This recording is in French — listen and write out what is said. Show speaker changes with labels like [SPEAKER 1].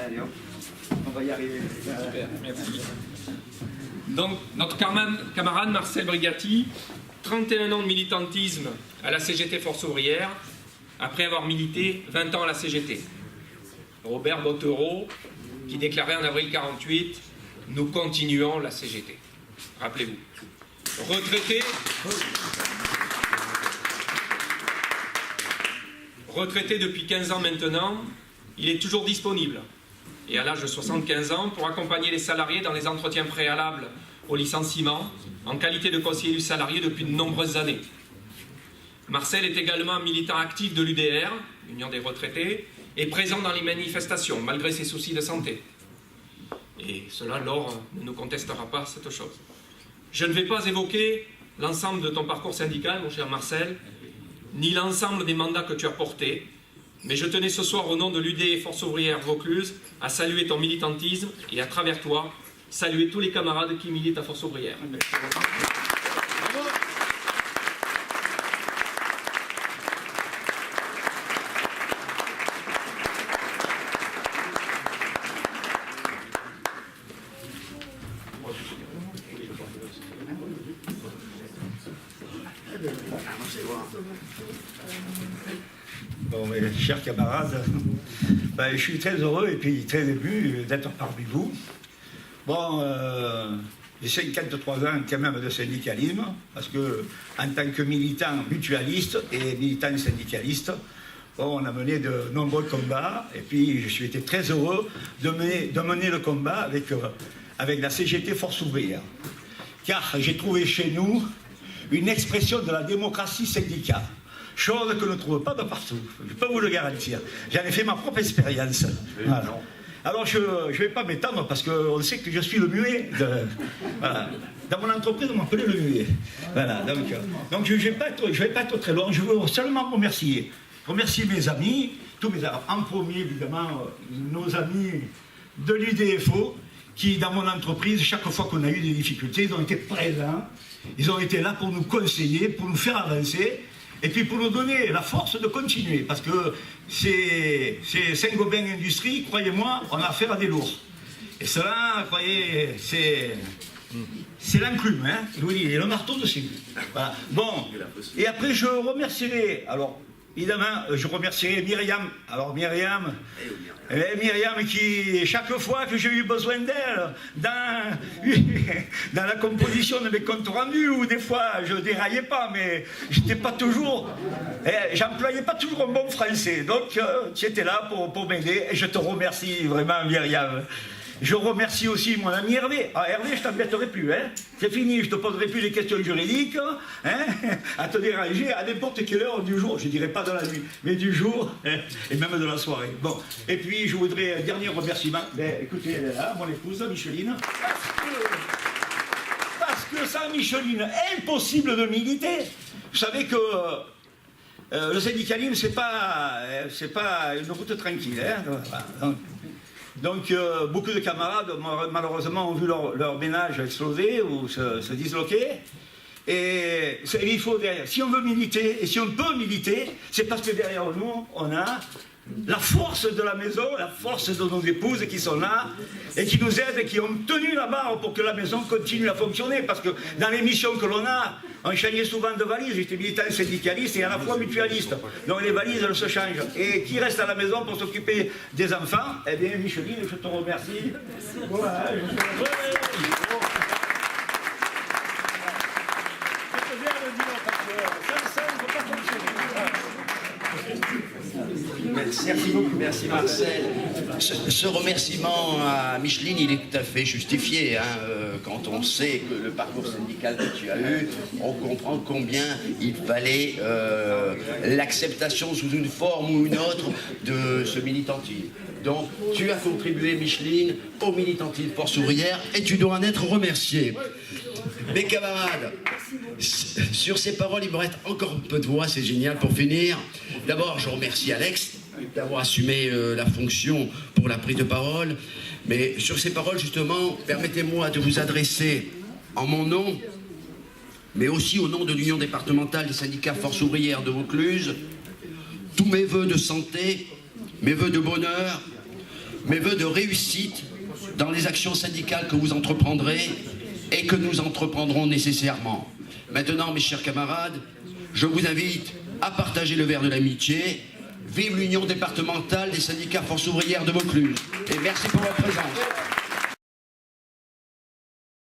[SPEAKER 1] Allez, hop. On va y arriver.
[SPEAKER 2] Super, merci. Donc, notre camarade Marcel Brigati, 31 ans de militantisme à la CGT Force Ouvrière, après avoir milité 20 ans à la CGT. Robert Bottero, qui déclarait en avril 48 « Nous continuons la CGT ». Rappelez-vous. Retraité depuis 15 ans maintenant, il est toujours disponible. Et à l'âge de 75 ans, pour accompagner les salariés dans les entretiens préalables au licenciement, en qualité de conseiller du salarié depuis de nombreuses années. Marcel est également un militant actif de l'UDR, l'Union des retraités, et présent dans les manifestations, malgré ses soucis de santé. Et cela, Laure ne nous contestera pas cette chose. Je ne vais pas évoquer l'ensemble de ton parcours syndical, mon cher Marcel, ni l'ensemble des mandats que tu as portés, mais je tenais ce soir, au nom de l'UD Force Ouvrière Vaucluse, à saluer ton militantisme et, à travers toi, saluer tous les camarades qui militent à Force Ouvrière.
[SPEAKER 3] Bon, mes chers camarades, je suis très heureux et puis très ému d'être parmi vous. Bon, j'ai 53 ans quand même de syndicalisme, parce que en tant que militant mutualiste et militant syndicaliste, bon, on a mené de nombreux combats, et puis je suis été très heureux de mener le combat avec la CGT Force Ouvrière. Car j'ai trouvé chez nous une expression de la démocratie syndicale. Chose que l'on ne trouve pas de partout, je peux vous le garantir. J'en ai fait ma propre expérience. Voilà. Alors je ne vais pas m'étendre parce qu'on sait que je suis le muet. Voilà. Dans mon entreprise, on m'appelait le muet. Voilà. Donc je ne vais pas être très long, je veux seulement remercier mes amis, tous mes amis, en premier évidemment nos amis de l'UDFO, qui dans mon entreprise, chaque fois qu'on a eu des difficultés, ils ont été présents, ils ont été là pour nous conseiller, pour nous faire avancer, et puis pour nous donner la force de continuer, parce que c'est Saint-Gobain Industrie, croyez-moi, on a affaire à des lourds. Et cela, croyez, c'est l'enclume, hein, je vous dis, et le marteau dessus. Voilà. Bon, et après je remercierai, alors évidemment, je remercierai Myriam. Alors Myriam qui, chaque fois que j'ai eu besoin d'elle, dans la composition de mes comptes rendus, où des fois je déraillais pas, mais j'étais pas toujours, j'employais pas toujours un bon français. Donc tu étais là pour m'aider, et je te remercie vraiment, Myriam. Je remercie aussi mon ami Hervé. Ah, Hervé, je t'embêterai plus, hein. C'est fini, je te poserai plus les questions juridiques, hein, à te déranger à n'importe quelle heure du jour. Je dirais pas de la nuit, mais du jour, hein, et même de la soirée. Bon, et puis je voudrais un dernier remerciement. Écoutez, elle est là, mon épouse, Micheline. Parce que sans Micheline, impossible de militer. Vous savez que le syndicalisme, c'est pas une route tranquille, hein. Donc beaucoup de camarades, malheureusement, ont vu leur ménage exploser ou se disloquer. Et il faut derrière, si on veut militer, et si on peut militer, c'est parce que derrière nous, on a la force de la maison, la force de nos épouses qui sont là, et qui nous aident, et qui ont tenu la barre pour que la maison continue à fonctionner. Parce que dans les missions que l'on a, on changeait souvent de valises. J'étais militant syndicaliste et à la fois mutualiste. Donc les valises, elles se changent. Et qui reste à la maison pour s'occuper des enfants? Eh bien, Micheline, je te remercie. Voilà,
[SPEAKER 4] Merci beaucoup, merci Marcel. Ce remerciement à Micheline, il est tout à fait justifié. Hein, quand on sait que le parcours syndical que tu as eu, on comprend combien il fallait l'acceptation sous une forme ou une autre de ce militantisme. Donc, tu as contribué, Micheline, au militantisme Force Ouvrière et tu dois en être remercié. Mes camarades, sur ces paroles, il me reste encore un peu de voix, c'est génial. Pour finir, d'abord, je remercie Alex d'avoir assumé la fonction pour la prise de parole. Mais sur ces paroles, justement, permettez-moi de vous adresser en mon nom, mais aussi au nom de l'Union départementale des syndicats Force Ouvrière de Vaucluse, tous mes voeux de santé, mes voeux de bonheur, mes vœux de réussite dans les actions syndicales que vous entreprendrez et que nous entreprendrons nécessairement. Maintenant, mes chers camarades, je vous invite à partager le verre de l'amitié. Vive l'Union départementale des syndicats Force ouvrière de Vaucluse. Et merci pour votre présence.